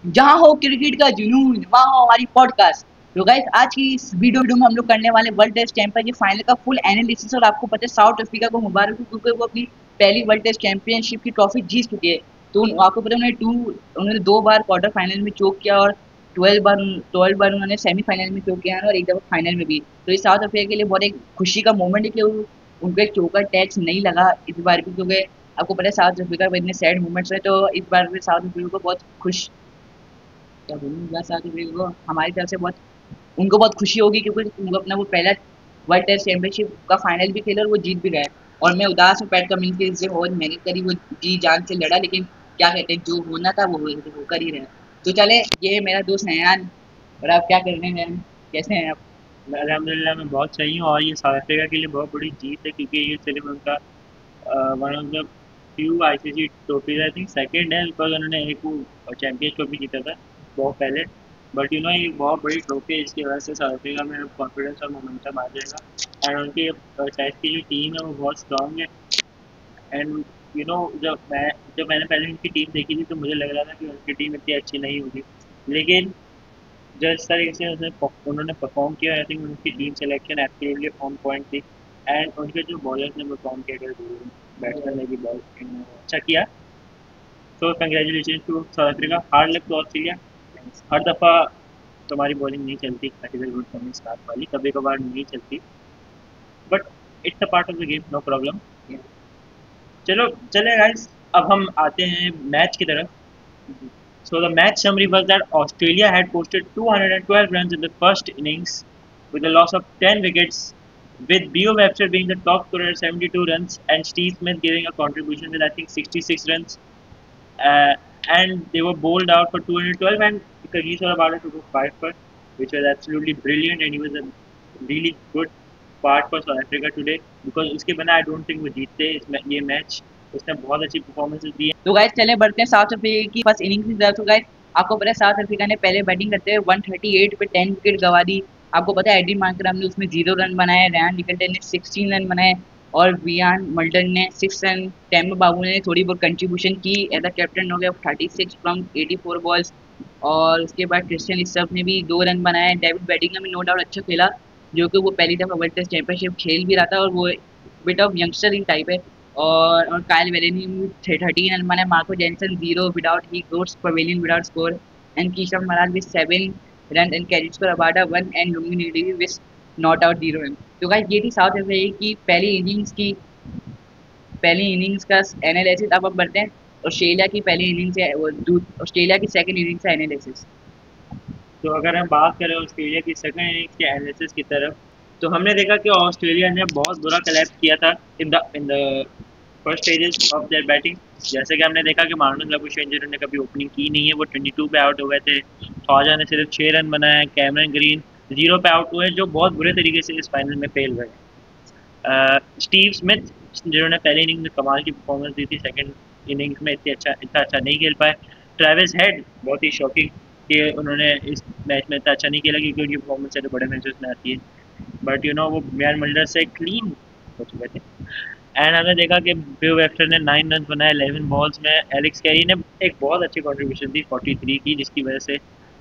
जहाँ हो क्रिकेट का जुनून वहाँ हो हमारी पॉडकास्ट। तो गाइस आज की इस वीडियो में हम लोग करने वाले वर्ल्ड टेस्ट चैंपियनशिप फाइनल का फुल एनालिसिस। और आपको पता है साउथ अफ्रीका को मुबारक हो क्योंकि वो अपनी पहली वर्ल्ड टेस्ट चैंपियनशिप की ट्रॉफी जीत चुके हैं। तो आपको पता है उन्होंने 2 बार क्वार्टर फाइनल में चोक किया और 12 बार उन्होंने सेमीफाइनल में चोक किया और एक दफा फाइनल में भी। तो ये साउथ अफ्रीका के लिए बहुत एक खुशी का मोमेंट है कि उनको एक चोकर टैक्स नहीं लगा इस बार भी, क्योंकि आपको पता है साउथ अफ्रीका में इतने सैड मोमेंट्स है। तो इस बार भी साउथ अफ्रीका को बहुत खुश, क्या बोलूँ, इस साउथ अफ्रीका को हमारी तरफ से बहुत उनको बहुत खुशी होगी क्योंकि उनको अपना वो पहला वर्ल्ड टेस्ट चैंपियनशिप का फाइनल भी खेला और वो जीत भी गए। और मैं उदास हूँ पैट कमिंस के, इससे बहुत मेहनत करी, वो जी जान से लड़ा, लेकिन क्या कहते हैं जो होना था वो कर ही रहे। तो चले, ये है मेरा दोस्त नयान। और आप क्या कर रहे हैं, कैसे हैं आप? अल्हम्दुलिल्लाह मैं बहुत सही हूँ और ये साउथ अफ्रीका के लिए बहुत बड़ी जीत है क्योंकि ये सिर्फ उनका one of the few ICC trophies I think second है, बिकॉज उन्होंने एक वो चैंपियंस ट्रॉफी जीता था बहुत पहले। बट ये बहुत बड़ी ट्रॉफी है, इसकी वजह से साउथ अफ्रीका में कॉन्फिडेंस और मोमेंटम आ जाएगा। एंड उनकी टेस्ट की जो टीम है वो बहुत स्ट्रॉन्ग है। एंड जब मैंने पहले उनकी टीम देखी थी तो मुझे लग रहा था कि उनकी टीम इतनी अच्छी नहीं होगी, लेकिन जिस तरीके से उन्होंने परफॉर्म किया, आई थिंक उनकी team selection absolutely on point थी। एंड उनके जो बॉलर्स ने परफॉर्म किया, बैट्समैन ने भी बहुत अच्छा किया। So congratulation to South Africa, hard luck to Australia. हर दफ़ा तुम्हारी बॉलिंग नहीं चलती, कटिबल गुड कमी स्टार्ट वाली कभी कभार नहीं चलती, but it's a part of the game, no problem. चलो चले गाइस, अब हम आते हैं मैच की तरफ। So the match summary was that Australia had posted 212 runs in the first innings with a loss of 10 wickets, with Bio Webster being the top scorer at 72 runs and Steve Smith giving a contribution with I think 66 runs. Uh, and they were bowled out for 212 and Kagiso Rabada took a 5 for, which was absolutely brilliant, and he was a really good part for South Africa today because उसके बिना I don't think वो जीतते ये match. उसने बहुत अच्छी performances दी। तो guys चले बढ़ते हैं साउथ अफ्रीका की फर्स्ट इनिंग्स की तरफ। तो गाइस आपको पता है साउथ अफ्रीका ने पहले बैटिंग करते हुए 138 पे 10 विकेट गंवा दी। आपको पता है एडी मार्करम ने उसमें 0 रन बनाए, रैन निकल्टन ने 16 रन बनाए और वियान मल्टन ने 6 रन। टेम्बा बाबू ने थोड़ी बहुत कंट्रीब्यूशन की एज अ कैप्टन हो गया 36 फ्रॉम 84 बॉल्स। और उसके बाद क्रिस्टियन इस्टफ ने भी 2 रन बनाए। डेविड बेडिंगम भी नो डाउट अच्छा खेला, जो कि वो पहली दफ़ा वर्ल्ड टेस्ट चैंपियनशिप खेल भी रहा था और वो बिट ऑफ यंगस्टर ही टाइप है। और काइल वेलेनी 13 रन बनाए, Marco Jansen 0 without he goes pavilion without score and Keshav Maharaj with 7 run and Kagiso Rabada 1 and लुमिनिटी विद नॉट आउट 0 रन। तो गाइस ये थी साउथ अफ्रीका की पहली इनिंग्स का एनालिसिस। अब हम बढ़ते हैं ऑस्ट्रेलिया की पहली इनिंग्स है वो ऑस्ट्रेलिया की सेकंड इनिंग्स का एनालिसिस। तो अगर हम बात करें ऑस्ट्रेलिया की सेकंड इनिंग्स के एनालिसिस की तरफ, तो हमने देखा कि ऑस्ट्रेलिया ने बहुत बुरा कलेप्स किया था in the first stages of their batting. जैसे कि हमने देखा कि मार्नस लबुशेन जिन्होंने कभी ओपनिंग की नहीं है, वो 22 पे आउट हो गए थे। ख्वाजा ने सिर्फ 6 रन बनाए, कैमरन ग्रीन 0 पे आउट हुए, जो बहुत बुरे तरीके से इस फाइनल में फेल हुए। स्टीव स्मिथ जिन्होंने पहली इनिंग में कमाल की परफॉर्मेंस दी थी, सेकंड इनिंग्स में इतना अच्छा नहीं खेल पाए। ट्रेविस हेड बहुत ही शॉकिंग कि उन्होंने इस मैच में इतना अच्छा नहीं खेला, क्योंकि उनकी परफॉर्मेंस से बड़े मैचेस में आती है। बट वो बियान मल्डर से क्लीन हो चुके थे। एंड हमने देखा कि बियो वेक्टर ने 9 रन बनाए 11 बॉल्स में। एलेक्स कैरी ने एक बहुत अच्छी कंट्रीब्यूशन दी 43 की, जिसकी वजह से।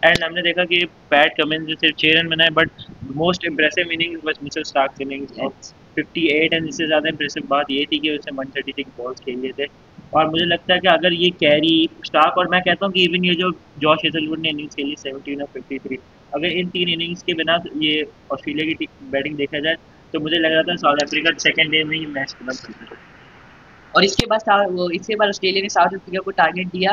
एंड हमने देखा कि पैट कमिंस ने सिर्फ 6 रन बनाए, बट मोस्ट इंप्रेसिव इनिंग बस Mitchell Starc innings of 58। And इससे ज़्यादा इंप्रेसिव बात ये थी कि उसने 136 बॉल्स खेल लिए थे। और मुझे लगता है कि अगर ये कैरी स्टार्क, और मैं कहता हूँ कि इवन ये जो जॉश हेजलवुड ने इनिंग्स खेली 17 और 53, अगर इन 3 इनिंग्स के बिना ये ऑस्ट्रेलिया की बैटिंग देखा जाए तो मुझे लग रहा था साउथ अफ्रीका सेकंड डे में ही मैच खत्म कर देता। और इसके बाद ऑस्ट्रेलिया ने साउथ अफ्रीका को टारगेट दिया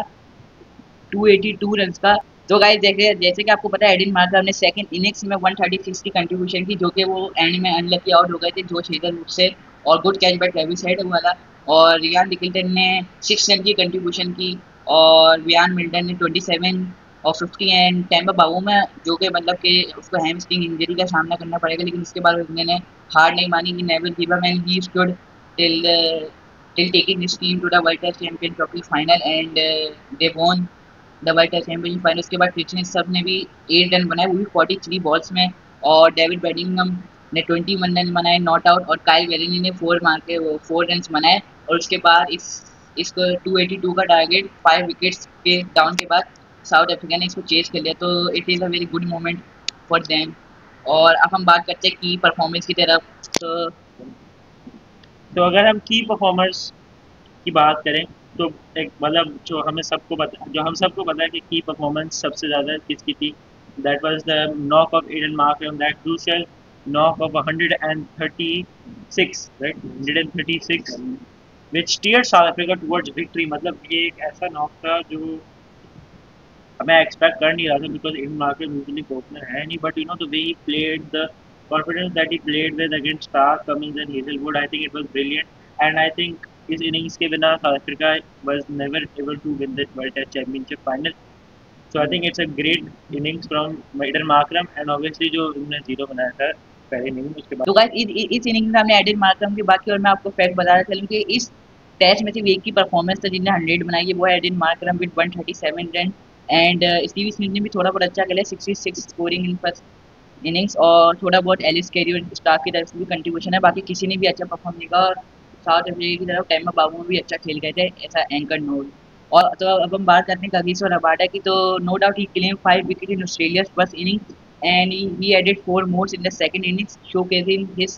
282 रन का। तो गाइस देखिए, जैसे कि आपको पता है एडिन मार्करम ने सेकंड इनिंग्स में 136 की कंट्रीब्यूशन की, जो कि वो एंड में अनलकी आउट हो गए थे जोश हेजलवुड से। और good catch by Travis Head वाला। और रियान निकल्टन ने 6 रन की कंट्रीब्यूशन की और वियान मिल्टन ने 27 और 50 एंड टेम्बा बावूमा, जो कि मतलब कि उसको हैमस्ट्रिंग इंजरी का सामना करना पड़ेगा, लेकिन उसके बाद उन्होंने हार नहीं मानी। He never give up and he stood till taking his team to the World Test Champion Trophy final and they won the World Test Championship final. उसके बाद क्रिस्टियन सब ने भी 8 रन बनाए, वो भी 43 बॉल्स में। और डेविड बेडिंगम ने 21 रन बनाए नॉट आउट और काइल वेलिनी ने 4 रन बनाए। और उसके बाद इसको 282 का टारगेट 5 विकेट्स के डाउन के बाद साउथ अफ्रीका ने इसको चेज कर लिया, तो it is a very good moment for them. और अब हम बात करते हैं की परफॉर्मेंस की तरफ। तो तो अगर हम की परफॉर्मर्स की बात करें तो एक मतलब जो हम सबको पता है कि की परफॉर्मेंस सबसे ज़्यादा किसकी थी। That was the knock off Eden Markram, that crucial knock off 136, right, 136 which steered South Africa towards victory। मतलब ये एक ऐसा नॉक था जो मैं एक्सपेक्ट कर नहीं रहा था, because in market usually opener है नहीं, but the way he played, the confidence that he played with against Starc Cummins and Hazlewood, I think it was brilliant. And I think इस इनिंग्स के बिना South Africa was never able to win this World Test Championship final. So I think it's a great innings from Aiden Markram, and obviously जो उन्होंने zero बनाया था पहले inning उसके बाद। तो गाइस इस इनिंग में हमने एडन मार्करम की बात की, और मैं आपको फैक्ट बताना चलूँ कि इस टेस्ट में सिर्फ एक ही परफॉर्मेंस था जिसने 100 बनाई है, वो है Aiden Markram with 137 run. And Stevie Smith ने भी थोड़ा बहुत अच्छा खेला, 66 स्कोरिंग इन फर्स्ट इनिंग्स, और थोड़ा बहुत एलिस कैरी और स्टार्क की तरफ से भी कंट्रीब्यूशन है, बाकी किसी ने भी अच्छा परफॉर्म नहीं किया। और साउथ अफ्रीका की तरफ टेम्बा बाबू भी अच्छा खेल गए थे ऐसा एंकर नोट। और तो अब हम बात करते हैं कागिसो रबाडा की, तो no doubt he claim 5 wicket in Australia first inning, and he added 4 more in the second innings, showcasing his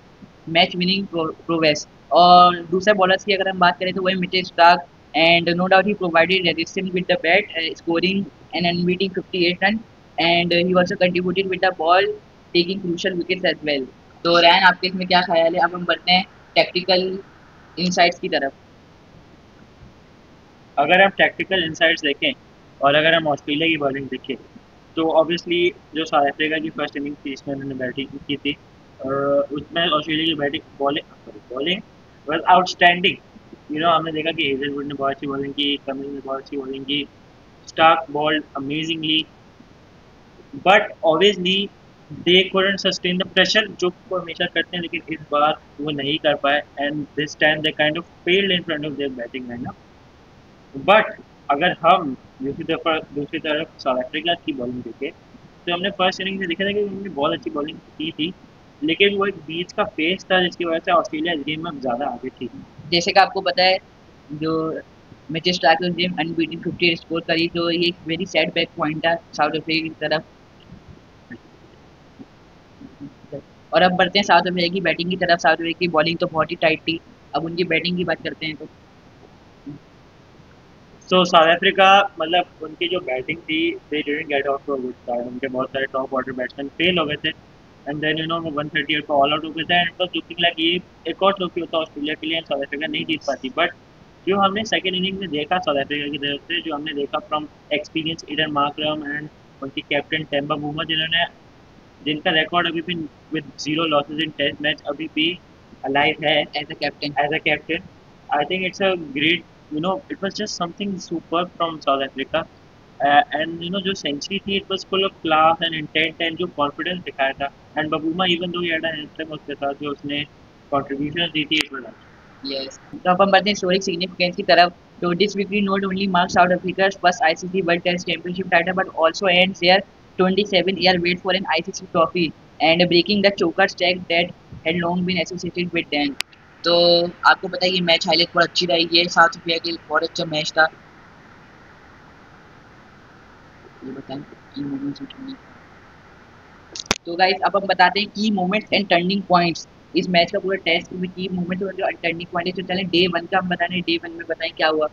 match winning prowess. और दूसरे बॉलर्स की अगर हम बात करें तो वही Mitchell Starc, and no doubt he provided resistance with the bat, scoring an unbeaten 58 run, and he also contributed with the ball, taking crucial wickets as well. तो रैन, आपके इसमें क्या ख्याल है? अब हम बढ़ते हैं टेक्टिकल इनसाइट्स की तरफ। अगर हम टैक्टिकल इंसाइट्स देखें और अगर हम ऑस्ट्रेलिया की बॉलिंग देखें, तो ऑब्वियसली जो साउथ अफ्रीका की फर्स्ट इनिंग थी इसमें उन्होंने बैटिंग की थी, उसमें ऑस्ट्रेलिया की बॉलिंग वाज आउटस्टैंडिंग। हमने देखा कि हेजलवुड ने बहुत अच्छी बॉलिंग की, कमिंस ने बहुत अच्छी बॉलिंग की, Starc bowled amazingly, but obviously they couldn't sustain the pressure जो वो हमेशा करते हैं, लेकिन इस बार वो नहीं कर पाए, and this time they kind of failed in front of their batting lineup. But अगर हम दूसरी तरफ साउथ अफ्रीका की बॉलिंग देखें, तो हमने फर्स्ट इनिंग में देखा था कि उन्होंने बहुत अच्छी बॉलिंग की थी, लेकिन वो एक बीच का फेस था जिसकी वजह से ऑस्ट्रेलिया इस गेम में ज़्यादा आगे थी। जैसे कि आपको पता है, जो मिचेल स्टार्क ने गेम अनबीटन 58 स्कोर करी, तो ये एक वेरी सैड बैक पॉइंट था साउथ अफ्रीका की तरफ। और अब बढ़ते हैं साउथ अफ्रीका की बैटिंग की तरफ। साउथ अफ्रीका की बॉलिंग तो बहुत ही टाइट थी, अब उनकी बैटिंग की बात करते हैं। तो सो साउथ अफ्रीका मतलब उनकी जो बैटिंग थी, they didn't get off to a good start, उनके बहुत सारे टॉप ऑर्डर बैट्समैन फेल हो गए थे, एंड देन वो 138 पर ऑल आउट हो गए थे, and it was looking like ये एक और ट्रॉफी होता ऑस्ट्रेलिया के लिए, एंड साउथ अफ्रीका नहीं जीत पाती। बट जो हमने सेकंड इनिंग में देखा साउथ अफ्रीका की तरफ से, जो हमने देखा from experience Aiden Markram and उनकी कैप्टन टेम्बा बूमा, जिनका रिकॉर्ड अभी भी with 0 losses in test match अभी भी अलाइव है as a captain, as a captain. I think it's a great, it was just something superb from South Africa. And जो century थी, it was full of class and intent and जो confidence दिखाया था. And Babuma, even though he had a hamstring उसके साथ जो उसने contributions दी थी, it was awesome. यस। तो अब हम बढ़ते हैं हिस्टोरिक सिग्निफिकेंस की तरफ। तो this victory not only marks out Africa's first ICC World Test Championship title, but also ends their 27-year wait for an ICC trophy and breaking the choker streak that had long been associated with them। तो आपको पता है ये match highlight बहुत अच्छी रही है, south Africa के लिए बहुत अच्छा मैच था। ये बताएं की मोमेंट्स। तो गाइस अब हम बताते हैं की मोमेंट्स एंड टर्निंग पॉइंट्स। इस मैच का पूरा टेस्ट में की मोमेंट और जो टर्निंग पॉइंट है, तो चलें डे 1 का हम बताने, डे 1 में बताएं क्या हुआ।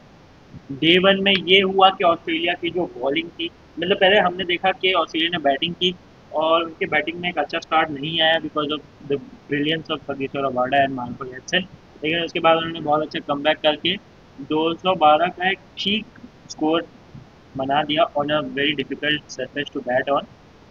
डे वन में ये हुआ कि ऑस्ट्रेलिया की जो बॉलिंग थी, मतलब पहले हमने देखा कि ऑस्ट्रेलिया ने बैटिंग की और उनके बैटिंग में एक अच्छा स्टार्ट नहीं आया because of the brilliance of Kagiso Rabada and Marco Jackson, लेकिन उसके बाद उन्होंने बहुत अच्छा कमबैक करके 212 का एक ठीक स्कोर बना दिया on a very difficult surface to bat on.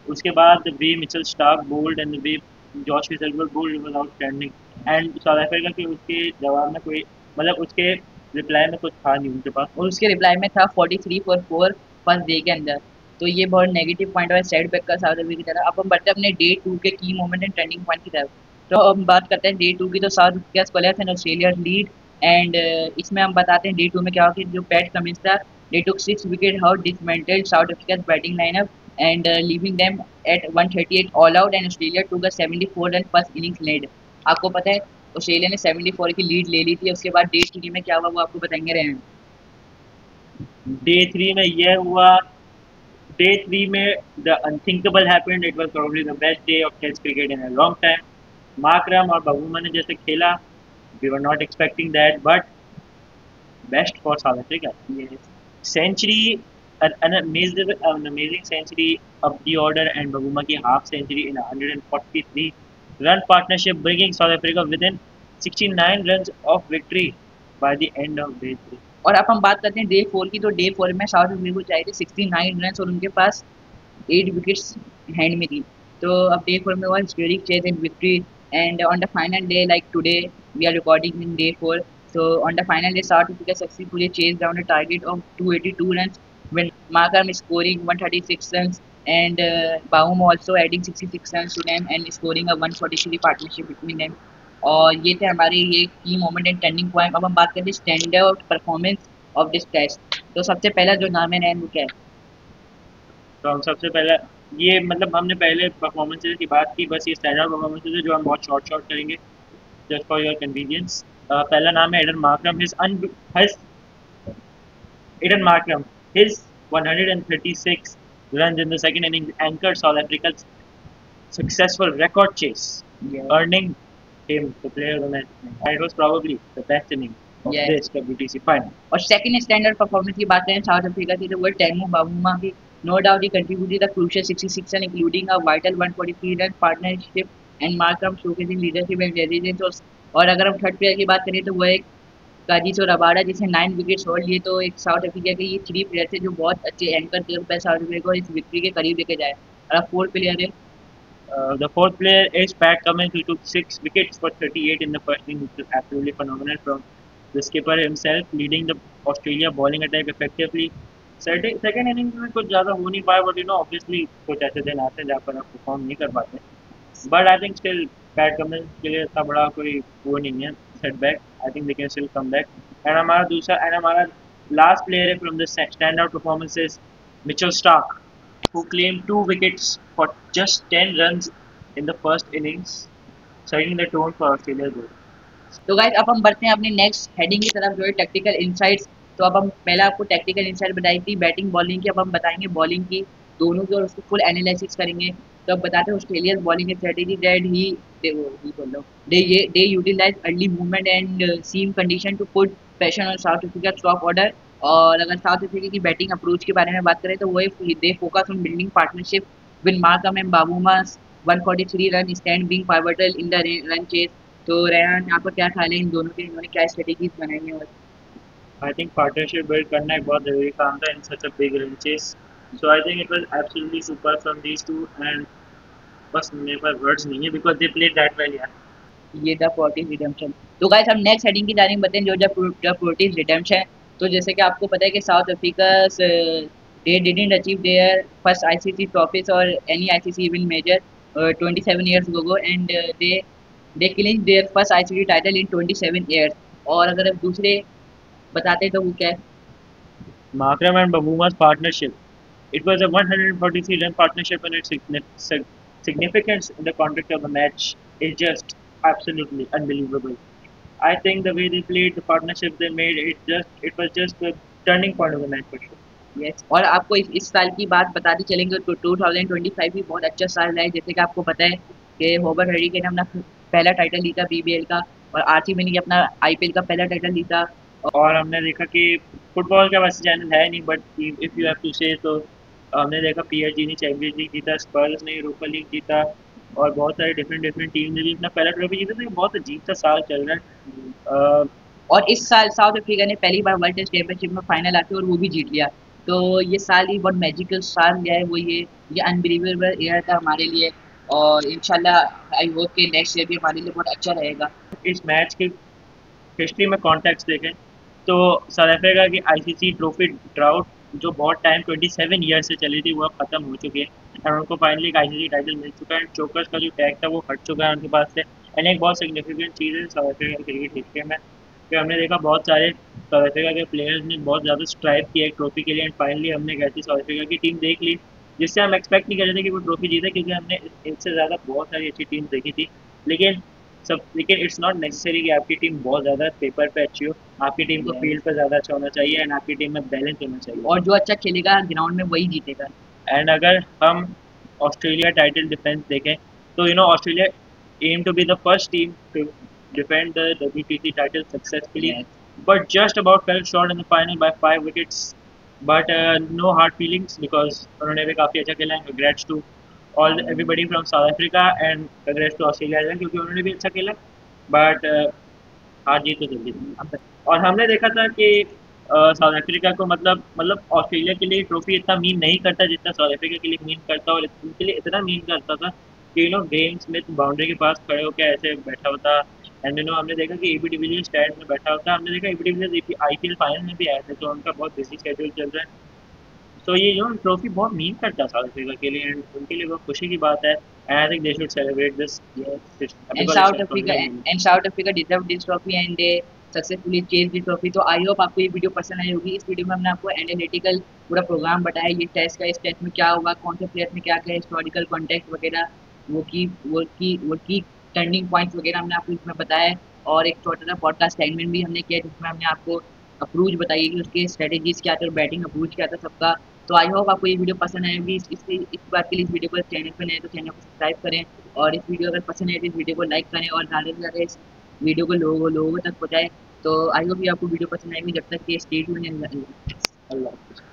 उसके बाद way Mitchell Starc bowled and way Josh Hazlewood bowled was outstanding, and South Africa के उसके जवाब में कोई मतलब उसके रिप्लाई में कुछ था नहीं उनके पास। और उसके रिप्लाई में था 43 फॉर 4 फर्स्ट डे के अंदर। तो ये बहुत नेगेटिव पॉइंट है सेट बैक का साउथ अफ्रीका की तरफ। अब हम बढ़ते हैं अपने डे 2 के की मोमेंट एंड टर्निंग पॉइंट की तरफ। तो हम बात करते हैं डे 2 की। तो south Africa collapse and Australia lead, and इसमें हम बताते हैं डे 2 में क्या हुआ कि जो पैट कमिंस था, they took 6 wicket, how dismantled South Africa's batting lineup and leaving them at 138 all out, and Australia took a 74 run first innings lead। आपको पता है ऑस्ट्रेलिया ने 74 की लीड ले ली थी। उसके बाद डे 3 में क्या हुआ वो आपको बताएंगे रहन। डे 3 में यह हुआ डे 3 में the unthinkable happened. It was probably the best day of test cricket in a long time. Markram और बबूमा ने जैसे खेला, we were not expecting that, but best for South Africa. Century, an amazing century of the order, and Baguma की half century in a 143 run partnership, bringing South Africa within 69 runs of victory by the end of day 3. और अब हम बात करते हैं day 4 की, तो day 4 में साउथ अफ्रीका को चाहिए थे 69 रन और उनके पास 8 विकेट्स हैंड में थी. तो अब डे 4 में हुआ historic chase in victory, and on the final day like today we are recording in day 4. So on the final day, South Africa successfully chased down a target of 282 runs when Markram scoring 136 runs and Baum also adding 66 runs to them and scoring a 143 partnership between them. और ये थे हमारे ये की moment and turning point. अब हम बात करते हैं standard performance of this test. तो सबसे पहला जो नाम है वो क्या है? तो हम सबसे पहले ये मतलब हमने पहले परफॉर्मेंसेज की बात की, बस ये स्टैंडर्ड परफॉर्मेंसेज है जो हम बहुत शॉर्ट करेंगे जस्ट फॉर योर कन्वीनियंस. पहला नाम है Aiden Markram. Eden Markram, his 136 runs in the second innings anchored South Africa's successful record chase, earning him the player of the match. It was probably the best inning of this WTC final. और second standard performance की बात करें South Africa की, तो वो Temba Bavuma की. No doubt he contributed the crucial 66 run including a vital 143 run partnership and Markram showcasing leadership and intelligence. और अगर हम थर्ड प्लेयर की बात करें तो वो एक काजिसो रबाडा जिसने 9 विकेट्स होल्ड लिए. तो एक साउथ अफ्रीका के ये 3 प्लेयर थे जो बहुत अच्छे एंकर थे साउथ अफ्रीका को इस विक्ट्री के करीब लेके जाए. और फोर्थ प्लेयर है the fourth player is Pat Cummins, who took 6 wickets for 38 in the first inning, which is absolutely phenomenal from the skipper himself, leading the Australia bowling attack effectively. Second innings में कुछ ज़्यादा हो नहीं पाया, but obviously कुछ ऐसे दिन आते हैं जहाँ पर आप परफॉर्म नहीं कर पाते. But I think still Pat Cummins के लिए इतना बड़ा कोई वो नहीं है setback. I think they can still come back. And हमारा last player from the standout performances, Mitchell Starc, who claimed 2 wickets for just 10 runs in the first innings, setting the tone for Australia's goal. तो guys अब हम बढ़ते हैं अपनी next heading की तरफ जो है टेक्टिकल इनसाइट्स. तो अब हम पहले आपको टेक्टिकल इनसाइट बताई थी बैटिंग बॉलिंग की, अब हम बताएंगे बॉलिंग की दोनों की और उसको फुल एनालिसिस करेंगे. तो अब बताते हैं Australian bowling strategy that they utilize early movement and seam condition to put pressure on South Africa's top order. और अगर साउथ अफ्रीका की बैटिंग अप्रोच के बारे में बात करें तो वो they focus on building partnership with Markram and Bavuma's 143 run stand being pivotal in the run chase. तो रेहान आपका क्या ख्याल है इन दोनों के, इन्होंने क्या स्ट्रेटेजीज बनाई हैं? और I think partnership build करना एक बहुत जरूरी काम था in such a big run chase. So I think it was absolutely super from these two, and बस मेरे पास वर्ड्स नहीं है because they played that well यार. ये द फोर्टिस रिडेम्पशन. तो गाइस हम नेक्स्ट हेडिंग की जानिब बताएं जो द फोर्टिस रिडेम्पशन. तो जैसे कि आपको पता है कि South Africa they didn't achieve their first ICC trophies और any ICC event major 27 years ago and they clinched their first ICC title in 27 years. और अगर आप दूसरे बताते तो वो क्या है? Markram and Babuma's partnership. It was a 143 run partnership, and its significance in the context of the match is just absolutely unbelievable. I think the way they played, the partnership they made, it was just the turning point of the match for sure. Yes. और आपको इस साल की बात बताते चलेंगे तो 2025 भी बहुत अच्छा साल रहा है. जैसे कि आपको पता है कि होबर हरिकेन ने अपना पहला टाइटल जीता BBL का और आरसीबी ने अपना IPL का पहला टाइटल जीता. और हमने देखा कि फुटबॉल का वैसे चैनल है नहीं, but if you have to say तो हमने देखा PSG ने चैंपियंस लीग जीता, स्पर्स ने यूरोपा लीग जीता और बहुत सारे डिफरेंट टीम ने भी अपना पहला ट्रॉफी जीता. तो बहुत अजीब सा साल चल रहा है. और इस साल साउथ अफ्रीका ने पहली बार वर्ल्ड टेस्ट चैंपियनशिप में फाइनल आके और वो भी जीत लिया. तो ये साल ही बहुत मैजिकल साल गया है, वो ये अनबिलीवेबल ईयर था हमारे लिए. और इंशाल्लाह आई होप कि नेक्स्ट ईयर भी हमारे लिए बहुत अच्छा रहेगा. इस मैच की हिस्ट्री में कॉन्टेक्स्ट देखें तो साउथ अफ्रीका की ICC ट्रॉफी ड्राउट जो बहुत टाइम 27 ईयर से चली थी वो अब ख़त्म हो चुकी है और उनको फाइनली एक ICC टाइटल मिल चुका है. चोकर्स का जो टैग था वो हट चुका है उनके पास से. एंड एक बहुत सिग्निफिकेंट चीज़ है साउथ अफ्रीका क्रिकेट हिस्ट्री में कि हमने देखा बहुत सारे साउथ अफ्रीका के प्लेयर्स ने बहुत ज़्यादा स्ट्राइव किया एक ट्रॉफी के लिए. एंड फाइनली हमने एक ऐसी साउथ अफ्रीका की टीम देख ली जिससे हम एक्सपेक्ट नहीं कर रहे थे कि वो ट्रॉफी जीते, क्योंकि हमने इनसे ज़्यादा बहुत सारी अच्छी टीम देखी थी. लेकिन इट्स नॉट नेसेसरी कि आपकी टीम बहुत ज़्यादा पेपर पे अच्छी हो. आपकी टीम को फील्ड पे ज़्यादा अच्छा होना चाहिए एंड आपकी टीम में बैलेंस होना चाहिए. और जो अच्छा खेलेगा ग्राउंड में वही जीतेगा. एंड अगर हम ऑस्ट्रेलिया टाइटल डिफेंस देखें तो Australia aim to be the first team to defend the WTC title successfully, Yes. but just about fell short in the final by 5 wickets. But no hard feelings because उन्होंने भी काफ़ी अच्छा खेला. Congrats to all everybody from South Africa and congrats to Australia as well क्योंकि उन्होंने भी अच्छा खेला. But हार जीत तो जल्दी थी. और हमने देखा था कि साउथ अफ्रीका को मतलब ऑस्ट्रेलिया के लिए ट्रॉफी इतना मीन नहीं करता जितना साउथ अफ्रीका के लिए मीन करता, और उनके लिए इतना मीन करता था कि ग्रेम स्मिथ बाउंड्री के पास खड़े होकर ऐसे बैठा होता. एंड हमने देखा कि एबी डिविलियर्स स्टैंड में बैठा होता. हमने देखा एबी डिविलियर्स IPL फाइनल में भी आए थे, तो उनका बहुत बिजी शेड्यूल चल रहा है. तो ये ट्रॉफी बहुत मीन करता है साउथ अफ्रीका के लिए, एंड उनके लिए बहुत खुशी की बात है. And I think they should celebrate this. And South Africa deserve this trophy and they successfully chased the trophy. तो आई होप आपको ये वीडियो पसंद आई होगी. इस वीडियो में हमने आपको एनालिटिकल पूरा प्रोग्राम बताया, ये टेस्ट का, इस टेस्ट में क्या होगा, कौन से प्लेयर में क्या क्या हिस्टोरिकल कॉन्टेक्ट वगैरह, वो की टर्निंग पॉइंट्स वगैरह हमने आपको इसमें बताया. और एक छोटा सा पॉडकास्ट सेगमेंट भी हमने किया जिसमें हमने आपको अप्रोच बताई कि उसके स्ट्रेटेजीज क्या थे और बैटिंग अप्रोच क्या था सबका. तो आई होप आपको ये वीडियो पसंद आएगी. इस बात के लिए इस वीडियो को चैनल पर नए तो चैनल को सब्सक्राइब करें, और इस वीडियो अगर पसंद आए तो इस वीडियो को लाइक करें और ज़्यादा से ज़्यादा इस वीडियो को लोगों तक पहुँचाएं. तो आई होप ये आपको वीडियो पसंद आएगी. जब तक ये स्टे ट्यून्ड. अल्लाह हाफ़िज़.